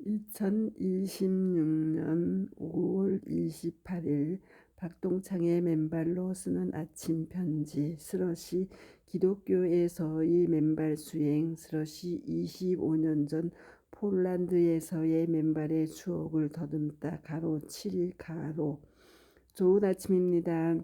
2026년 5월 28일 박동창의 맨발로 쓰는 아침 편지. 스러시 기독교에서의 맨발 수행. 스러시 25년 전 폴란드에서의 맨발의 추억을 더듬다. 가로 7 가로. 좋은 아침입니다.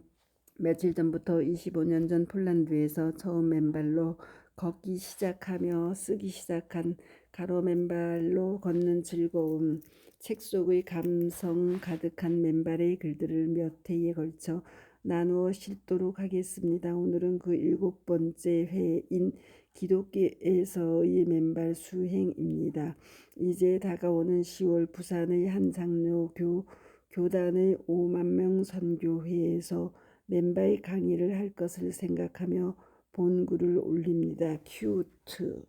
며칠 전부터 25년 전 폴란드에서 처음 맨발로 걷기 시작하며 쓰기 시작한 가로 맨발로 걷는 즐거움, 책 속의 감성 가득한 맨발의 글들을 몇 회에 걸쳐 나누어 실도록 하겠습니다. 오늘은 그 7번째 회인 기독교에서의 맨발 수행입니다. 이제 다가오는 10월 부산의 한 장로 교단의 5만 명 선교회에서 맨발 강의를 할 것을 생각하며 본 글을 올립니다. 큐트.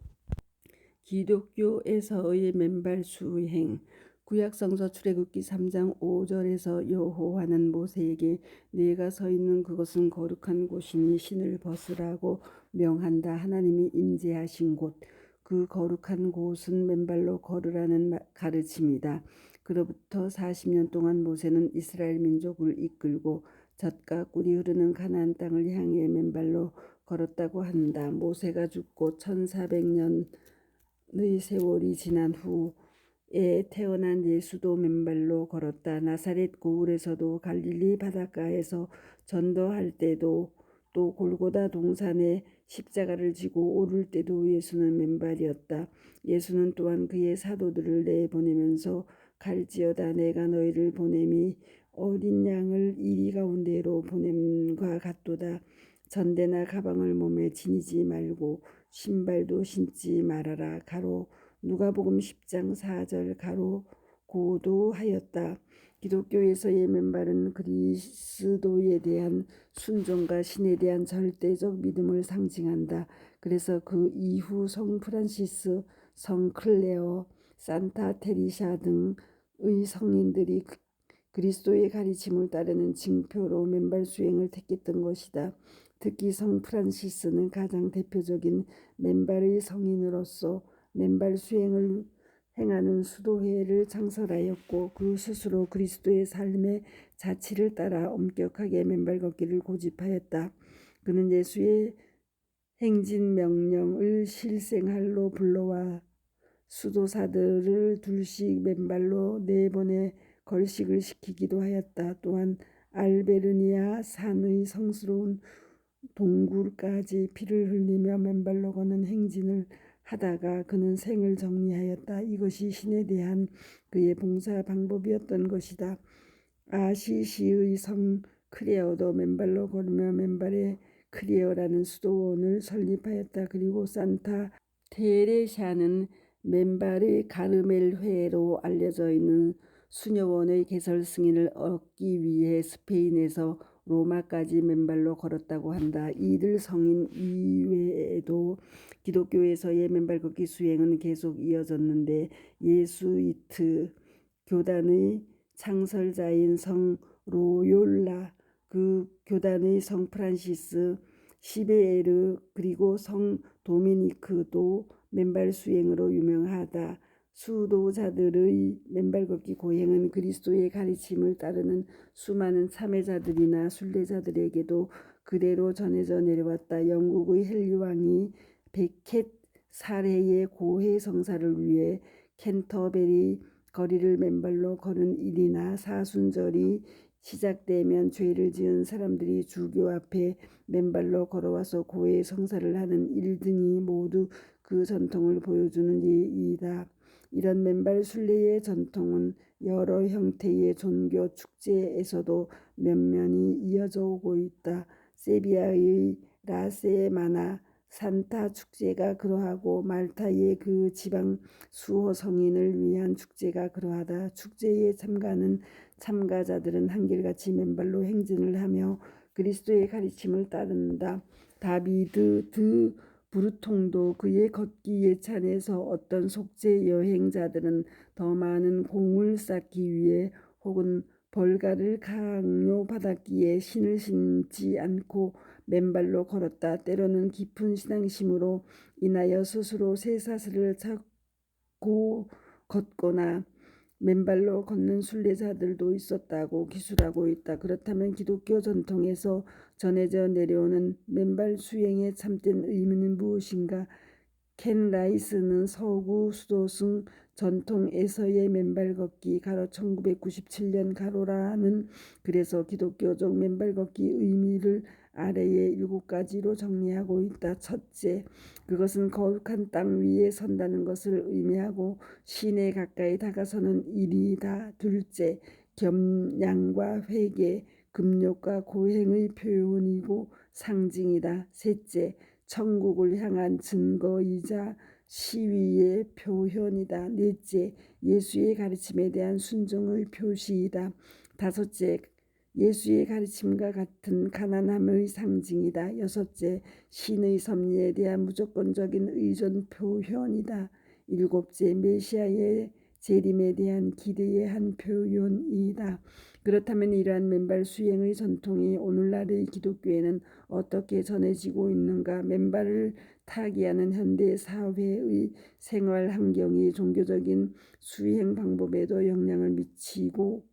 기독교에서의 맨발 수행. 구약성서 출애굽기 3장 5절에서 여호와는 모세에게 네가 서 있는 그것은 거룩한 곳이니 신을 벗으라고 명한다. 하나님이 임재하신 곳. 그 거룩한 곳은 맨발로 걸으라는 가르침이다. 그로부터 40년 동안 모세는 이스라엘 민족을 이끌고 젖과 꿀이 흐르는 가나안 땅을 향해 맨발로 걸었다고 한다. 모세가 죽고 1400년의 세월이 지난 후에 태어난 예수도 맨발로 걸었다. 나사렛 고을에서도 갈릴리 바닷가에서 전도할 때도 또 골고다 동산에 십자가를 지고 오를 때도 예수는 맨발이었다. 예수는 또한 그의 사도들을 내보내면서 갈지어다 내가 너희를 보냄이 어린 양을 이리 가운데로 보냄과 같도다. 전대나 가방을 몸에 지니지 말고 신발도 신지 말아라. 가로 누가복음 10장 4절 가로 고도하였다. 기독교에서의 맨발은 그리스도에 대한 순종과 신에 대한 절대적 믿음을 상징한다. 그래서 그 이후 성 프란시스, 성 클레어, 산타 테리샤 등의 성인들이 그리스도의 가르침을 따르는 징표로 맨발 수행을 택했던 것이다. 특히 성 프란시스는 가장 대표적인 맨발의 성인으로서 맨발 수행을 행하는 수도회를 창설하였고 그 스스로 그리스도의 삶의 자취를 따라 엄격하게 맨발 걷기를 고집하였다. 그는 예수의 행진 명령을 실생활로 불러와 수도사들을 둘씩 맨발로 내보내 걸식을 시키기도 하였다. 또한 알베르니아 산의 성스러운 동굴까지 피를 흘리며 맨발로 걷는 행진을 하다가 그는 생을 정리하였다. 이것이 신에 대한 그의 봉사 방법이었던 것이다. 아시시의 성 크레어도 맨발로 걸으며 맨발의 크레어라는 수도원을 설립하였다. 그리고 산타 테레샤는 맨발의 가르멜회로 알려져 있는 수녀원의 개설 승인을 얻기 위해 스페인에서 로마까지 맨발로 걸었다고 한다. 이들 성인 이외에도 기독교에서의 맨발 걷기 수행은 계속 이어졌는데 예수이트 교단의 창설자인 성 로욜라, 그 교단의 성 프란시스 시베에르 그리고 성 도미니크도 맨발 수행으로 유명하다. 수도자들의 맨발 걷기 고행은 그리스도의 가르침을 따르는 수많은 참회자들이나 순례자들에게도 그대로 전해져 내려왔다. 영국의 헨리 왕이 베켓 사례의 고해 성사를 위해 캔터베리 거리를 맨발로 걸은 일이나 사순절이 시작되면 죄를 지은 사람들이 주교 앞에 맨발로 걸어와서 고해 성사를 하는 일 등이 모두 그 전통을 보여주는 예이다. 이런 맨발 순례의 전통은 여러 형태의 종교 축제에서도 면면이 이어져 오고 있다. 세비야의 라세마나 산타 축제가 그러하고 말타의 그 지방 수호 성인을 위한 축제가 그러하다. 축제에 참가하는 참가자들은 한결같이 맨발로 행진을 하며 그리스도의 가르침을 따른다. 다비드 드 브루통도 그의 걷기 예찬에서 어떤 속죄 여행자들은 더 많은 공을 쌓기 위해 혹은 벌가를 강요받았기에 신을 신지 않고 맨발로 걸었다. 때로는 깊은 신앙심으로 인하여 스스로 쇠사슬을 찾고 걷거나 맨발로 걷는 순례자들도 있었다고 기술하고 있다. 그렇다면 기독교 전통에서 전해져 내려오는 맨발 수행의 참된 의미는 무엇인가? 켄 라이스는 서구 수도승 전통에서의 맨발 걷기 가로 1997년 가로라는 그래서 기독교적 맨발 걷기 의미를 아래의 7가지로 정리하고 있다. 첫째, 그것은 거룩한 땅 위에 선다는 것을 의미하고 신에 가까이 다가서는 일이다. 둘째, 겸양과 회개, 금욕과 고행의 표현이고 상징이다. 셋째, 천국을 향한 증거이자 시위의 표현이다. 넷째, 예수의 가르침에 대한 순종의 표시이다. 다섯째, 예수의 가르침과 같은 가난함의 상징이다. 여섯째, 신의 섭리에 대한 무조건적인 의존 표현이다. 일곱째, 메시아의 재림에 대한 기대의 한 표현이다. 그렇다면 이러한 맨발 수행의 전통이 오늘날의 기독교에는 어떻게 전해지고 있는가? 맨발을 타기 하는 현대 사회의 생활 환경이 종교적인 수행 방법에도 영향을 미치고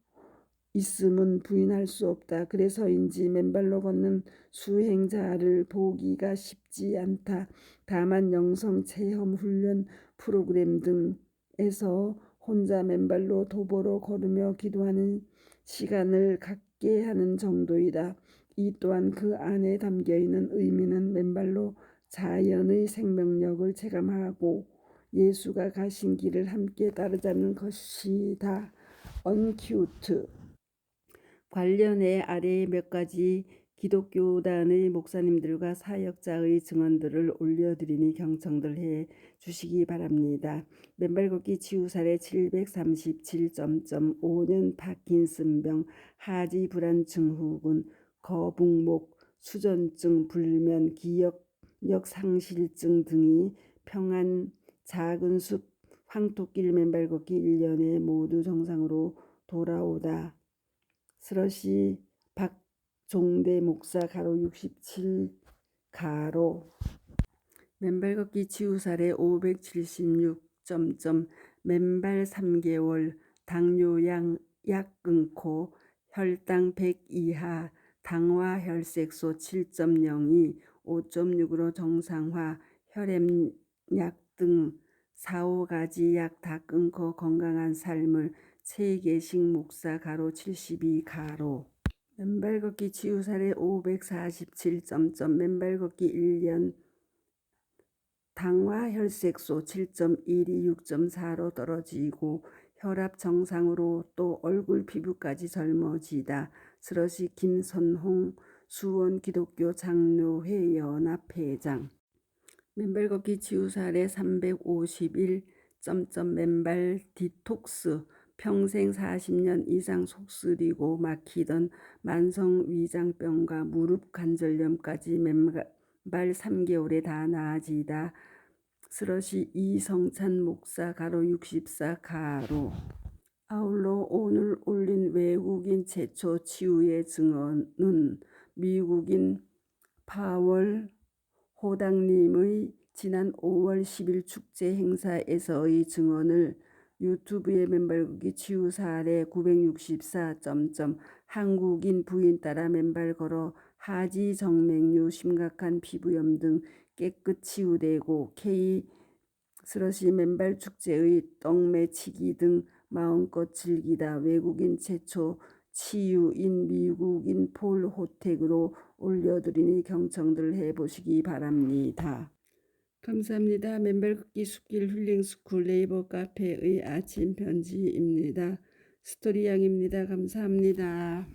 있음은 부인할 수 없다. 그래서인지 맨발로 걷는 수행자를 보기가 쉽지 않다. 다만 영성 체험 훈련 프로그램 등에서 혼자 맨발로 도보로 걸으며 기도하는 시간을 갖게 하는 정도이다. 이 또한 그 안에 담겨있는 의미는 맨발로 자연의 생명력을 체감하고 예수가 가신 길을 함께 따르자는 것이다. 언큐트 관련해 아래의 몇 가지 기독교단의 목사님들과 사역자의 증언들을 올려드리니 경청들 해 주시기 바랍니다. 맨발 걷기 치유 사례 737.5년 파킨슨병, 하지 불안 증후군, 거북목, 수전증, 불면, 기억력 상실증 등이 평안 작은 숲 황토길 맨발 걷기 1년에 모두 정상으로 돌아오다. 스러시 박종대 목사 가로 67 가로 맨발 걷기 치유 사례 576. 맨발 3개월 당뇨 약 끊고 혈당 100 이하 당화 혈색소 7.02 5.6으로 정상화 혈압약 등 4-5가지 약 다 끊고 건강한 삶을 최계식 목사 가로 72 가로 맨발 걷기 치유 사례 547. 맨발 걷기 1년 당화 혈색소 7.12 6.4로 떨어지고 혈압 정상으로 또 얼굴 피부까지 젊어지다. 스러시 김선홍 수원 기독교 장로회 연합회장 맨발 걷기 치유 사례 351. 맨발 디톡스 평생 40년 이상 속쓰리고 막히던 만성 위장병과 무릎 관절염까지 맨발 3개월에 다 나아지다. 스러시 이성찬 목사 가로 64 가로 아울러 오늘 올린 외국인 최초 치유의 증언은 미국인 파월 호당님의 지난 5월 10일 축제 행사에서의 증언을 유튜브에 맨발 걷기 치유 사례 964. 한국인 부인 따라 맨발 걸어 하지 정맥류 심각한 피부염 등 깨끗 치유되고 K 스러시 맨발 축제의 떡매치기 등 마음껏 즐기다. 외국인 최초 치유인 미국인 폴 호택으로 올려드리니 경청들 해보시기 바랍니다. 감사합니다. 맨발 걷기 숲길 힐링스쿨 네이버 카페의 아침 편지입니다. 스토리양입니다. 감사합니다.